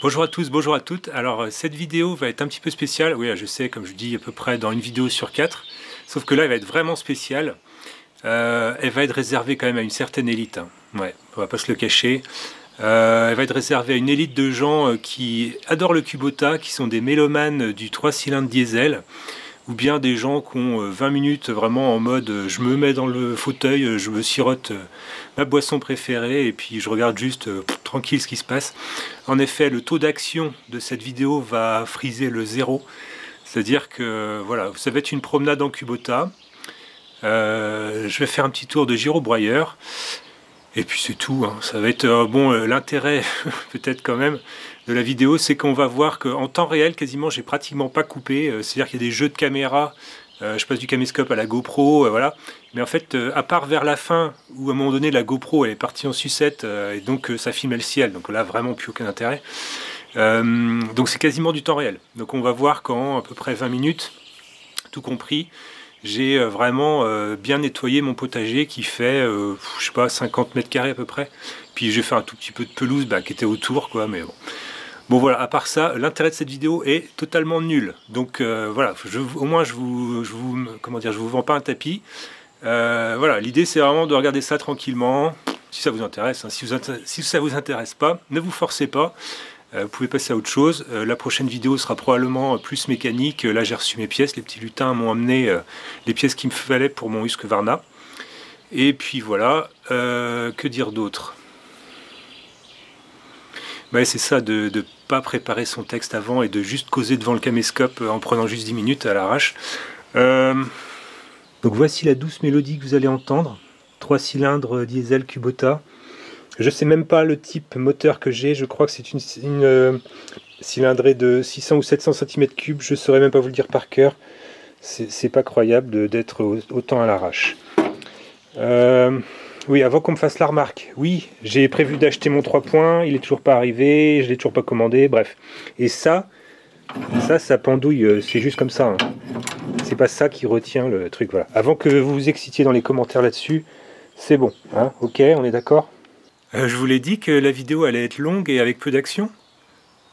Bonjour à tous, bonjour à toutes. Alors cette vidéo va être un petit peu spéciale. Oui, je sais, comme je dis à peu près dans une vidéo sur 4. Sauf que là, elle va être vraiment spéciale. Elle va être réservée quand même à une certaine élite, hein. Ouais, on va pas se le cacher. Elle va être réservée à une élite de gens qui adorent le Kubota, qui sont des mélomanes du 3 cylindres diesel, ou bien des gens qui ont 20 minutes vraiment en mode je me mets dans le fauteuil, je me sirote ma boisson préférée et puis je regarde juste tranquille ce qui se passe. En effet, le taux d'action de cette vidéo va friser le zéro. C'est-à-dire que voilà, ça va être une promenade en Kubota. Je vais faire un petit tour de girobroyeur. Et puis c'est tout, hein. Ça va être bon. L'intérêt, peut-être quand même, de la vidéo, c'est qu'on va voir qu'en temps réel, quasiment, j'ai pratiquement pas coupé. C'est-à-dire qu'il y a des jeux de caméra. Je passe du caméscope à la GoPro, voilà. Mais en fait, à part vers la fin, où à un moment donné, la GoPro elle est partie en sucette, et donc ça filmait le ciel. Donc là, vraiment plus aucun intérêt. Donc c'est quasiment du temps réel. Donc on va voir qu'en à peu près 20 minutes, tout compris, j'ai vraiment bien nettoyé mon potager qui fait, je sais pas, 50 mètres carrés à peu près. Puis j'ai fait un tout petit peu de pelouse qui était autour, quoi, mais bon. Bon voilà, à part ça, l'intérêt de cette vidéo est totalement nul. Donc voilà, au moins comment dire, je vous vends pas un tapis. Voilà, l'idée c'est vraiment de regarder ça tranquillement, si ça vous intéresse, hein. Si ça vous intéresse pas, ne vous forcez pas. Vous pouvez passer à autre chose. La prochaine vidéo sera probablement plus mécanique. Là, j'ai reçu mes pièces. Les petits lutins m'ont amené les pièces qu'il me fallait pour mon Husqvarna. Et puis voilà. Que dire d'autre? C'est ça, de ne pas préparer son texte avant et de juste causer devant le caméscope en prenant juste 10 minutes à l'arrache. Donc voici la douce mélodie que vous allez entendre. 3 cylindres diesel Kubota. Je sais même pas le type moteur que j'ai, je crois que c'est une cylindrée de 600 ou 700 cm3, je saurais même pas vous le dire par cœur. C'est pas croyable d'être autant à l'arrache. Oui, avant qu'on me fasse la remarque, oui, j'ai prévu d'acheter mon 3 points, il est toujours pas arrivé, je l'ai toujours pas commandé, bref. Et ça pendouille, c'est juste comme ça, hein. C'est pas ça qui retient le truc, voilà. Avant que vous vous excitiez dans les commentaires là-dessus, c'est bon, hein, ok, on est d'accord? Je vous l'ai dit que la vidéo allait être longue et avec peu d'action.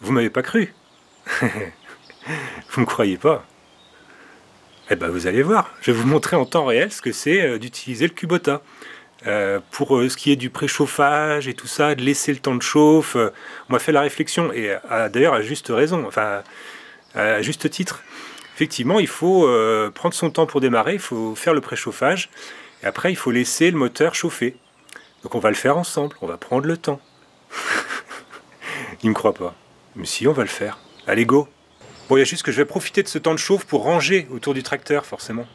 Vous m'avez pas cru. Vous me croyez pas. Eh ben vous allez voir. Je vais vous montrer en temps réel ce que c'est d'utiliser le Kubota. Pour ce qui est du préchauffage et tout ça, de laisser le temps de chauffe, on m'a fait la réflexion, et d'ailleurs à juste raison, enfin à juste titre. Effectivement, il faut prendre son temps pour démarrer, il faut faire le préchauffage, et après il faut laisser le moteur chauffer. Donc on va le faire ensemble, on va prendre le temps. Il me croit pas. Mais si, on va le faire. Allez, go! Bon, il y a juste que je vais profiter de ce temps de chauffe pour ranger autour du tracteur, forcément.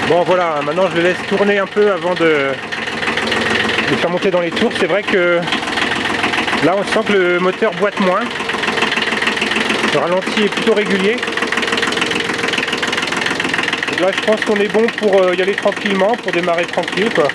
Bon voilà, maintenant je le laisse tourner un peu avant de le faire monter dans les tours. C'est vrai que là on sent que le moteur boite moins. Le ralenti est plutôt régulier. Et là je pense qu'on est bon pour y aller tranquillement, pour démarrer tranquille quoi.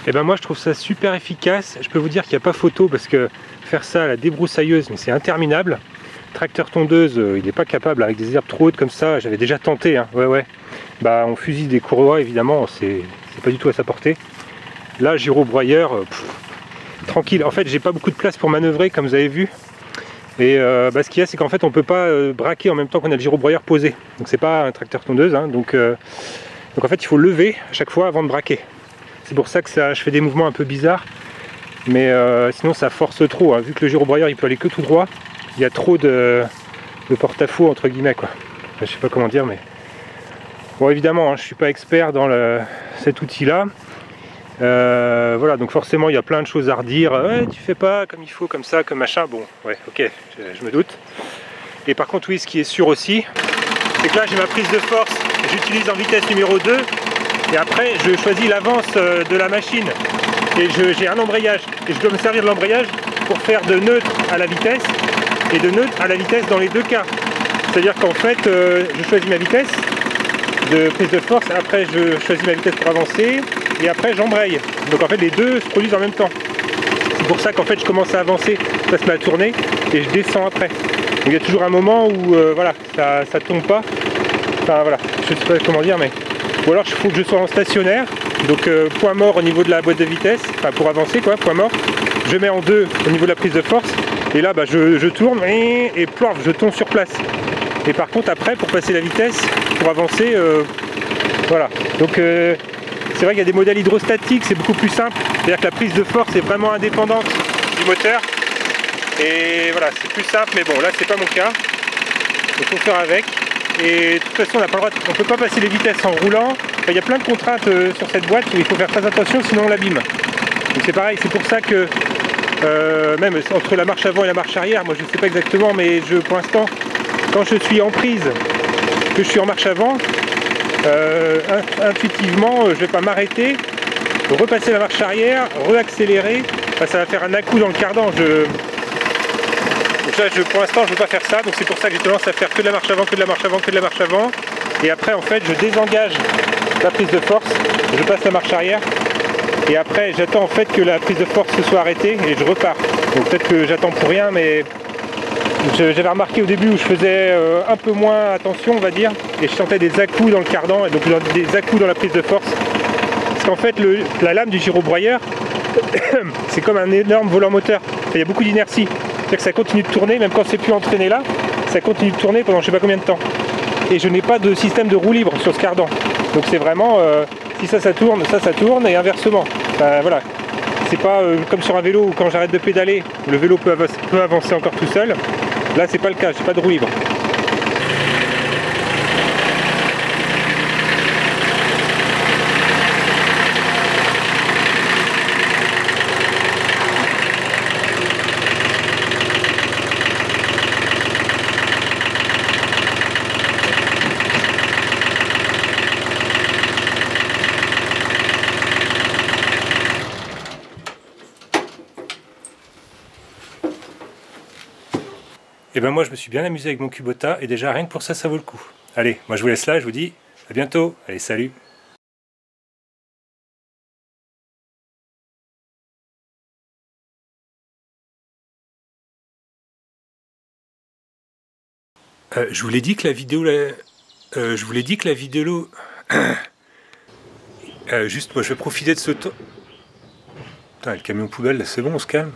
Et ben moi je trouve ça super efficace. Je peux vous dire qu'il n'y a pas photo parce que faire ça à la débroussailleuse, mais c'est interminable. Tracteur tondeuse, il n'est pas capable avec des herbes trop hautes comme ça. J'avais déjà tenté, hein. Ouais. Bah on fusille des courroies évidemment, c'est pas du tout à sa portée. Là gyrobroyeur, tranquille. En fait j'ai pas beaucoup de place pour manœuvrer comme vous avez vu. Et ce qu'il y a c'est qu'en fait on peut pas braquer en même temps qu'on a le gyrobroyeur posé. Donc c'est pas un tracteur tondeuse, hein. Donc en fait il faut lever à chaque fois avant de braquer. C'est pour ça que je fais des mouvements un peu bizarres. Mais sinon ça force trop, hein. Vu que le gyrobroyeur il peut aller que tout droit, il y a trop de porte-à-faux entre guillemets quoi. Enfin, je sais pas comment dire mais... Bon évidemment hein, je suis pas expert dans cet outil là. Voilà, donc forcément il y a plein de choses à redire. Ouais, tu fais pas comme il faut, comme ça, comme machin. Bon, ouais, ok, je me doute. Et par contre, oui, ce qui est sûr aussi, c'est que là j'ai ma prise de force, j'utilise en vitesse numéro 2. Et après, je choisis l'avance de la machine. Et j'ai un embrayage. Et je dois me servir de l'embrayage pour faire de neutre à la vitesse et de neutre à la vitesse dans les deux cas. C'est-à-dire qu'en fait, je choisis ma vitesse de prise de force, après je choisis ma vitesse pour avancer, et après j'embraye. Donc en fait les deux se produisent en même temps. C'est pour ça qu'en fait je commence à avancer, ça se met à tourner, et je descends après. Donc il y a toujours un moment où voilà, ça tombe pas. Enfin voilà, je sais pas comment dire, mais... Ou alors il faut que je sois en stationnaire, donc point mort au niveau de la boîte de vitesse, enfin pour avancer quoi, point mort. Je mets en 2 au niveau de la prise de force, et là bah, je tourne, et plouf, je tombe sur place. Et par contre après pour passer la vitesse, pour avancer, voilà. Donc c'est vrai qu'il y a des modèles hydrostatiques, c'est beaucoup plus simple. C'est-à-dire que la prise de force est vraiment indépendante du moteur. Et voilà, c'est plus simple, mais bon là c'est pas mon cas. Il faut faire avec. Et de toute façon on n'a pas le droit, on peut pas passer les vitesses en roulant. Enfin, il y a plein de contraintes sur cette boîte où il faut faire très attention sinon on l'abîme. Donc c'est pareil, c'est pour ça que même entre la marche avant et la marche arrière, moi je sais pas exactement, mais pour l'instant, quand je suis en prise, que je suis en marche avant, intuitivement je vais pas m'arrêter, repasser la marche arrière, reaccélérer, enfin, ça va faire un à-coup dans le cardan. Donc là, pour l'instant je ne veux pas faire ça, donc c'est pour ça que j'ai tendance à faire que de la marche avant, que de la marche avant, que de la marche avant, et après en fait je désengage la prise de force, je passe la marche arrière, et après j'attends en fait que la prise de force se soit arrêtée et je repars. Donc peut-être que j'attends pour rien, mais j'avais remarqué au début où je faisais un peu moins attention on va dire, et je sentais des à-coups dans le cardan, et donc des à-coups dans la prise de force. Parce qu'en fait la lame du gyrobroyeur c'est comme un énorme volant moteur, il y a beaucoup d'inertie. C'est-à-dire que ça continue de tourner, même quand c'est plus entraîné là, ça continue de tourner pendant je sais pas combien de temps. Et je n'ai pas de système de roue libre sur ce cardan. Donc c'est vraiment, si ça tourne, ça tourne, et inversement. Enfin, voilà. C'est pas comme sur un vélo où quand j'arrête de pédaler, le vélo peut avancer encore tout seul. Là c'est pas le cas, j'ai pas de roue libre. Et ben moi je me suis bien amusé avec mon Kubota, et déjà rien que pour ça, ça vaut le coup. Allez, moi je vous laisse là, je vous dis à bientôt. Allez, salut. Je vous l'ai dit que la vidéo... je vous l'ai dit que la vidéo... juste moi je vais profiter de ce temps... Putain, le camion poubelle là, c'est bon, on se calme.